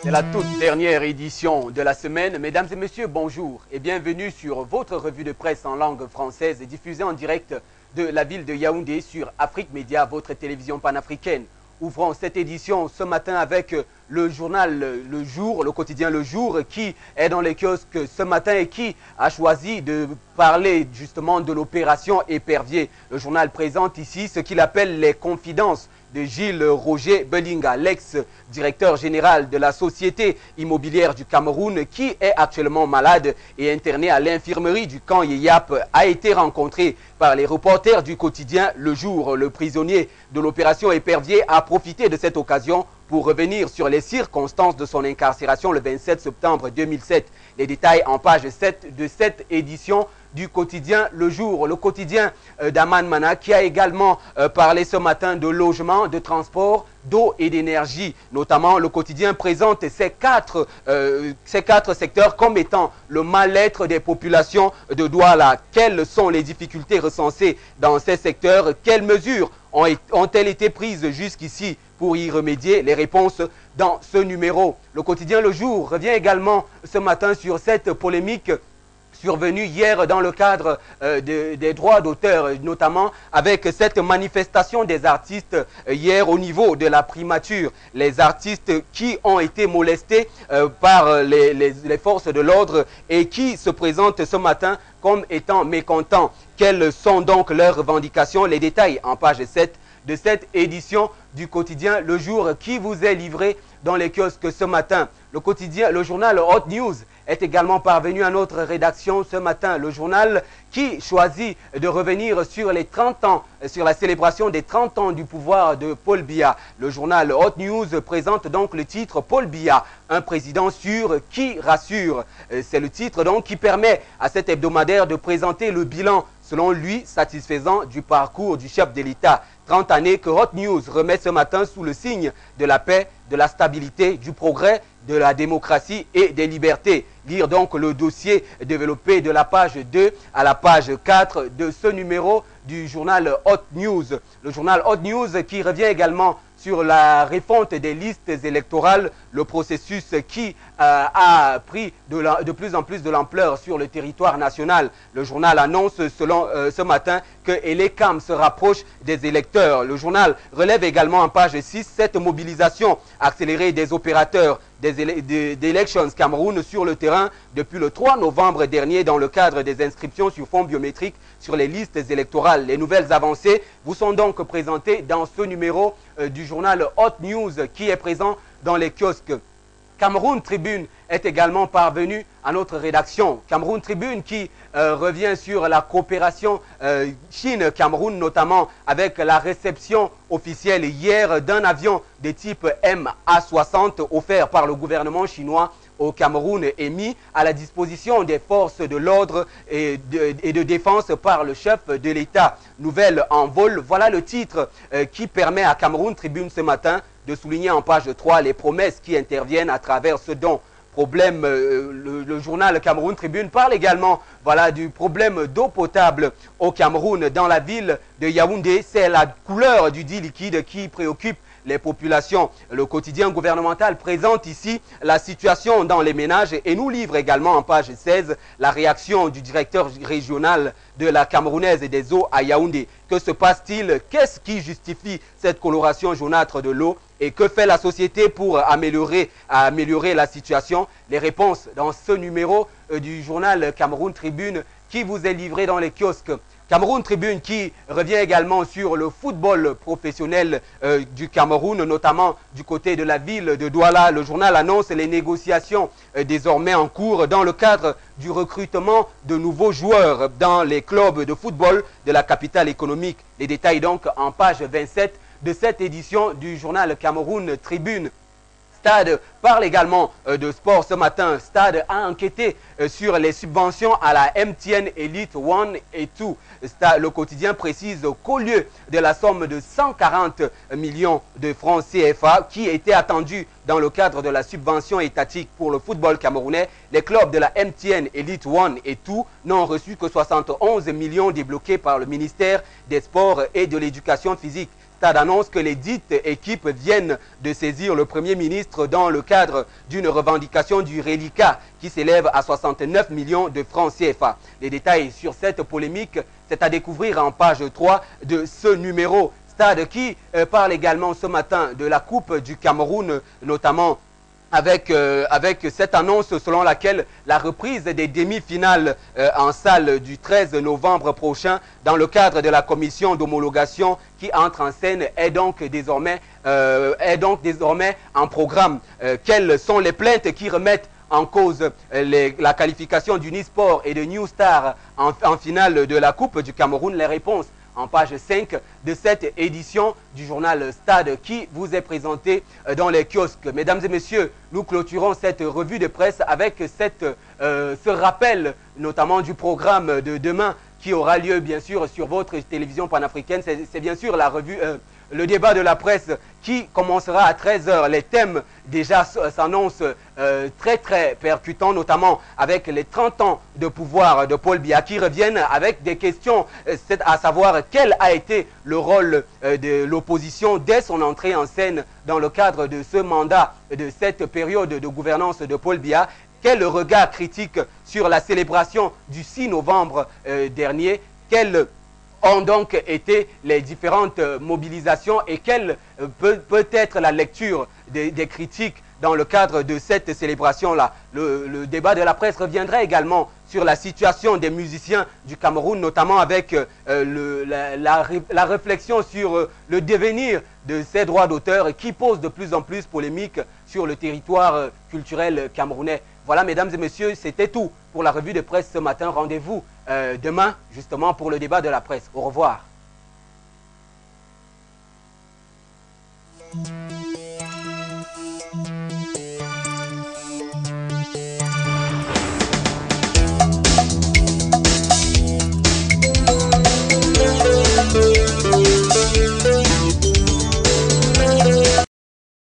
C'est la toute dernière édition de la semaine. Mesdames et messieurs, bonjour et bienvenue sur votre revue de presse en langue française diffusée en direct de la ville de Yaoundé sur Afrique Média, votre télévision panafricaine. Ouvrons cette édition ce matin avec le journal Le Jour, le quotidien Le Jour, qui est dans les kiosques ce matin et qui a choisi de parler justement de l'opération Épervier. Le journal présente ici ce qu'il appelle les confidences de Gilles Roger Belinga, l'ex-directeur général de la Société immobilière du Cameroun, qui est actuellement malade et interné à l'infirmerie du camp Yeyap, a été rencontré par les reporters du quotidien Le Jour. Le prisonnier de l'opération Épervier a profité de cette occasion pour revenir sur les circonstances de son incarcération le 27 septembre 2007. Les détails en page 7 de cette édition du quotidien Le Jour. Le quotidien d'Aman Mana qui a également parlé ce matin de logement, de transport, d'eau et d'énergie. Notamment, le quotidien présente ces quatre secteurs comme étant le mal-être des populations de Douala. Quelles sont les difficultés recensées dans ces secteurs? Quelles mesures ont-elles été prises jusqu'ici pour y remédier? Les réponses dans ce numéro. Le quotidien Le Jour revient également ce matin sur cette polémique survenue hier dans le cadre des droits d'auteur, notamment avec cette manifestation des artistes hier au niveau de la primature. Les artistes qui ont été molestés par les forces de l'ordre et qui se présentent ce matin comme étant mécontents. Quelles sont donc leurs revendications? Les détails en page 7 de cette édition du quotidien Le Jour qui vous est livré dans les kiosques ce matin. Le journal Hot News est également parvenu à notre rédaction ce matin. Le journal qui choisit de revenir sur les 30 ans, sur la célébration des 30 ans du pouvoir de Paul Biya. Le journal Hot News présente donc le titre Paul Biya, un président sûr qui rassure. C'est le titre donc qui permet à cet hebdomadaire de présenter le bilan, selon lui, satisfaisant du parcours du chef de l'État. 30 années que Hot News remet ce matin sous le signe de la paix, de la stabilité, du progrès, de la démocratie et des libertés. Lire donc le dossier développé de la page 2 à la page 4 de ce numéro du journal Hot News. Le journal Hot News qui revient également sur la refonte des listes électorales, le processus qui a pris de plus en plus de l'ampleur sur le territoire national. Le journal annonce ce matin que Elekam se rapproche des électeurs. Le journal relève également en page 6 cette mobilisation accélérée des opérateurs d'Elections Cameroun sur le terrain depuis le 3 novembre dernier dans le cadre des inscriptions sur fonds biométriques sur les listes électorales. Les nouvelles avancées vous sont donc présentées dans ce numéro du journal Hot News qui est présent dans les kiosques. Cameroun Tribune est également parvenu à notre rédaction. Cameroun Tribune qui revient sur la coopération Chine-Cameroun, notamment avec la réception officielle hier d'un avion de type MA-60 offert par le gouvernement chinois au Cameroun et mis à la disposition des forces de l'ordre et de défense par le chef de l'État. Nouvelle en vol, voilà le titre qui permet à Cameroun Tribune ce matin de souligner en page 3 les promesses qui interviennent à travers ce don. Problème, le journal Cameroun Tribune parle également du problème d'eau potable au Cameroun. Dans la ville de Yaoundé, c'est la couleur du dit liquide qui préoccupe les populations. Le quotidien gouvernemental présente ici la situation dans les ménages et nous livre également en page 16 la réaction du directeur régional de la Camerounaise et des eaux à Yaoundé. Que se passe-t-il? Qu'est-ce qui justifie cette coloration jaunâtre de l'eau? Et que fait la société pour améliorer la situation? Les réponses dans ce numéro du journal Cameroun Tribune qui vous est livré dans les kiosques. Cameroun Tribune qui revient également sur le football professionnel du Cameroun, notamment du côté de la ville de Douala. Le journal annonce les négociations désormais en cours dans le cadre du recrutement de nouveaux joueurs dans les clubs de football de la capitale économique. Les détails donc en page 27 de cette édition du journal Cameroun Tribune. Stade parle également de sport ce matin. Stade a enquêté sur les subventions à la MTN Elite 1 et 2. Le quotidien précise qu'au lieu de la somme de 140 millions de francs CFA qui était attendue dans le cadre de la subvention étatique pour le football camerounais, les clubs de la MTN Elite 1 et 2 n'ont reçu que 71 millions débloqués par le ministère des Sports et de l'Éducation physique. Stade annonce que les dites équipes viennent de saisir le Premier ministre dans le cadre d'une revendication du reliquat qui s'élève à 69 millions de francs CFA. Les détails sur cette polémique, c'est à découvrir en page 3 de ce numéro. Stade qui parle également ce matin de la Coupe du Cameroun, notamment avec cette annonce selon laquelle la reprise des demi-finales en salle du 13 novembre prochain dans le cadre de la commission d'homologation qui entre en scène est donc désormais en programme. Quelles sont les plaintes qui remettent en cause la qualification du Nisport et de New Star en finale de la Coupe du Cameroun? Les réponses en page 5 de cette édition du journal Stade qui vous est présenté dans les kiosques. Mesdames et messieurs, nous clôturons cette revue de presse avec ce rappel notamment du programme de demain qui aura lieu bien sûr sur votre télévision panafricaine. C'est bien sûr la revue, le débat de la presse qui commencera à 13 h. Les thèmes déjà s'annoncent très percutants, notamment avec les 30 ans de pouvoir de Paul Biya qui reviennent avec des questions, à savoir quel a été le rôle de l'opposition dès son entrée en scène dans le cadre de ce mandat, de cette période de gouvernance de Paul Biya. Quel regard critique sur la célébration du 6 novembre dernier? Quelles ont donc été les différentes mobilisations et quelle peut être la lecture des critiques dans le cadre de cette célébration-là? Le débat de la presse reviendra également sur la situation des musiciens du Cameroun, notamment avec la réflexion sur le devenir de ces droits d'auteur qui posent de plus en plus polémique sur le territoire culturel camerounais. Voilà, mesdames et messieurs, c'était tout pour la revue de presse ce matin. Rendez-vous demain, justement, pour le débat de la presse. Au revoir.